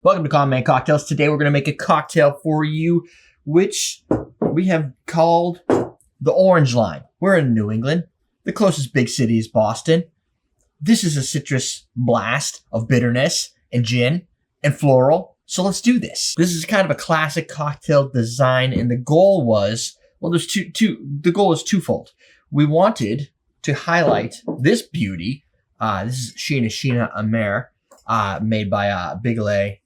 Welcome to Common Man Cocktails. Today we're going to make a cocktail for you, which we have called the Orange Line. We're in New England. The closest big city is Boston. This is a citrus blast of bitterness and gin and floral. So let's do this. This is kind of a classic cocktail design, and the goal was, well, the goal is twofold. We wanted to highlight this beauty. This is China-China Amer, made by Bigelet.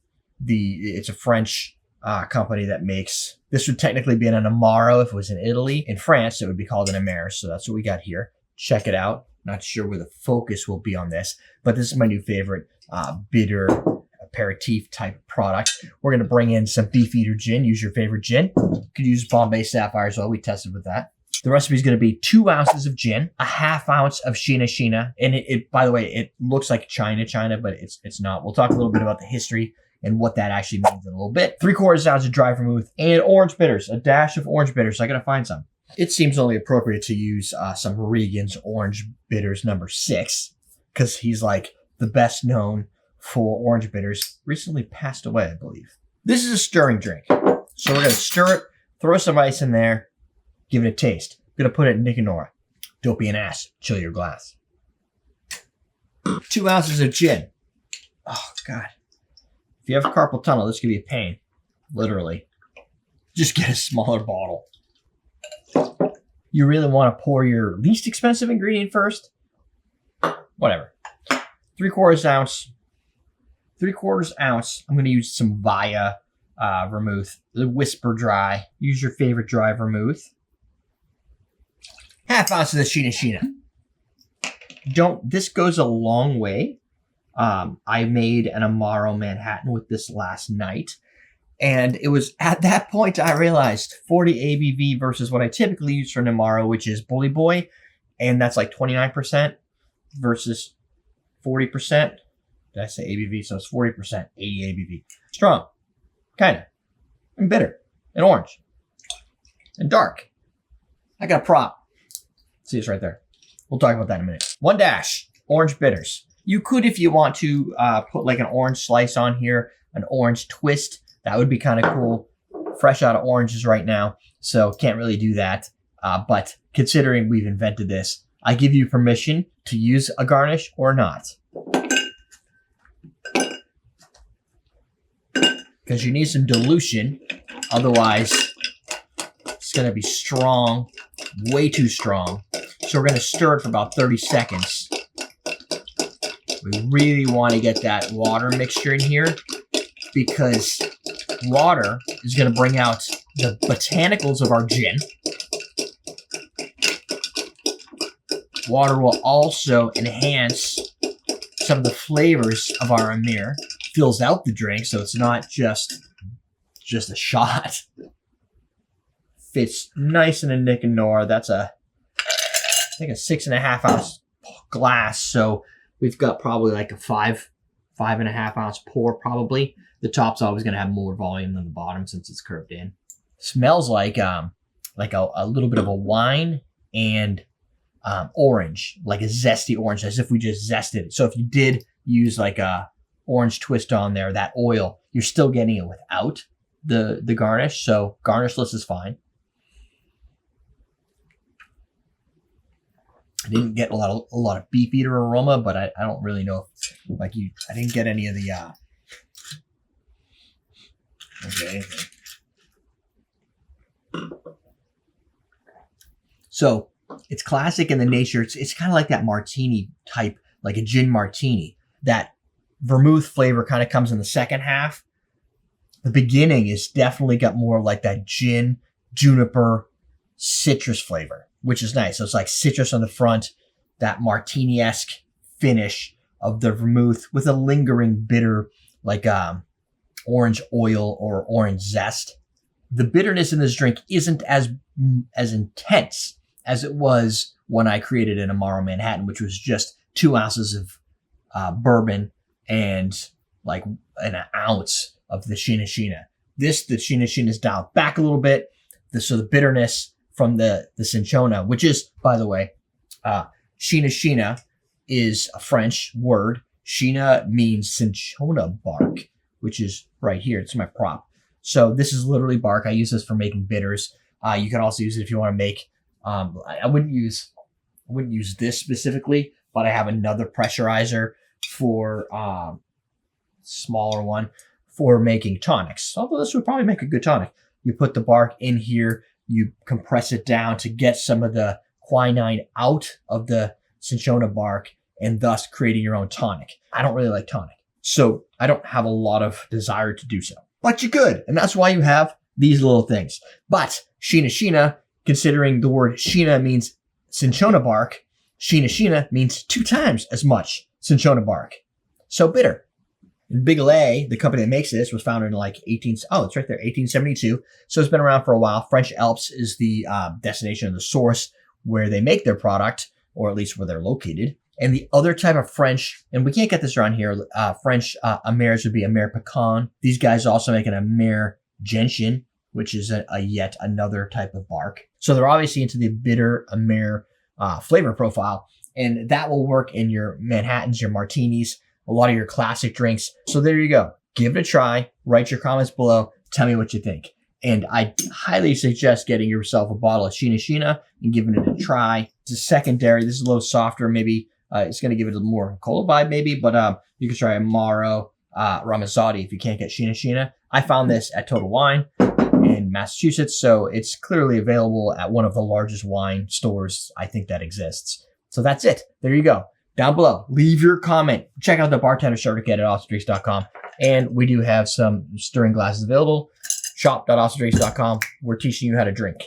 It's a French company that makes, this would technically be an amaro if it was in Italy. In France, it would be called an amer. So that's what we got here. Check it out. Not sure where the focus will be on this, but this is my new favorite bitter aperitif type product. We're going to bring in some Beefeater gin. Use your favorite gin. You could use Bombay Sapphire as well. We tested with that. The recipe is going to be 2 ounces of gin, a ½ ounce of China-China. And it, by the way, it looks like China-China, but it's not. We'll talk a little bit about the history and what that actually means in a little bit. 3/4 ounce of dry vermouth and orange bitters, a dash of orange bitters. I got to find some. It seems only appropriate to use some Regan's Orange Bitters number 6, because he's like the best known for orange bitters. Recently passed away, I believe. This is a stirring drink. So we're going to stir it, throw some ice in there, give it a taste. Going to put it in Nick and Nora. Don't be an ass. Chill your glass. 2 ounces of gin. Oh, God. If you have carpal tunnel, this could be a pain. Literally. Just get a smaller bottle. You really want to pour your least expensive ingredient first? Whatever. 3/4 ounce. 3/4 ounce. I'm going to use some Via vermouth. The Whisper Dry. Use your favorite dry vermouth. ½ ounce of the China-China. This goes a long way. I made an Amaro Manhattan with this last night. And it was at that point I realized 40 ABV versus what I typically use for an Amaro, which is Bully Boy. And that's like 29% versus 40%. Did I say ABV? So it's 40%, 80 ABV. Strong. Kind of. And bitter. And orange. And dark. I got a prop. See, it's right there. We'll talk about that in a minute. 1 dash. Orange bitters. You could, if you want to, put like an orange slice on here, an orange twist. That would be kind of cool. Fresh out of oranges right now, so can't really do that. But considering we've invented this, I give you permission to use a garnish or not. Because you need some dilution. Otherwise, it's going to be strong, way too strong. So we're going to stir it for about 30 seconds. We really want to get that water mixture in here, because water is going to bring out the botanicals of our gin. Water will also enhance some of the flavors of our Amer. Fills out the drink, so it's not just a shot. Fits nice in a Nick and Nora. That's I think a 6.5 ounce glass. So we've got probably like a 5.5 ounce pour probably. The top's always going to have more volume than the bottom since it's curved in. Smells like a little bit of a wine and orange, like a zesty orange, as if we just zested it. So if you did use like a orange twist on there, that oil, you're still getting it without the garnish. So garnishless is fine. I didn't get a lot of Beefeater aroma, but I don't really know if, I didn't get any of the okay. So it's classic in the nature. It's kind of like that martini type, like a gin martini. That vermouth flavor kind of comes in the second half. The beginning is definitely got more like that gin, juniper, citrus flavor, which is nice. So it's like citrus on the front, that martini-esque finish of the vermouth with a lingering bitter, like orange oil or orange zest. The bitterness in this drink isn't as intense as it was when I created an Amaro Manhattan, which was just 2 ounces of bourbon and like an ounce of the China-China. The China-China is dialed back a little bit. So the bitterness from the cinchona, which is, by the way, China-China is a French word. China means cinchona bark, which is right here. It's my prop. So this is literally bark. I use this for making bitters. You can also use it if you want to make, I wouldn't use this specifically, but I have another pressurizer for, smaller one for making tonics. Although this would probably make a good tonic. You put the bark in here, you compress it down to get some of the quinine out of the cinchona bark and thus creating your own tonic. I don't really like tonic, so I don't have a lot of desire to do so. But you could, and that's why you have these little things. But China-China, considering the word China means cinchona bark, China-China means 2 times as much cinchona bark. So bitter. And Bigelet, the company that makes this, was founded in like it's right there, 1872. So it's been around for a while. French Alps is the destination of the source where they make their product, or at least where they're located. And the other type of French, and we can't get this around here, French amers would be Amer Picon. These guys also make an Amer gentian, which is a yet another type of bark. So they're obviously into the bitter Amer flavor profile, and that will work in your Manhattans, your martinis, a lot of your classic drinks. So there you go. Give it a try. Write your comments below. Tell me what you think. And I highly suggest getting yourself a bottle of China-China and giving it a try. It's a secondary. This is a little softer, maybe. It's going to give it a more cola vibe, maybe. But you can try Amaro, Ramazzotti if you can't get China-China. I found this at Total Wine in Massachusetts, so it's clearly available at one of the largest wine stores I think that exists. So that's it. There you go. Down below, leave your comment. Check out the bartender certificate at awesomenedrinks.com. And we do have some stirring glasses available. Shop.awesomenedrinks.com. We're teaching you how to drink.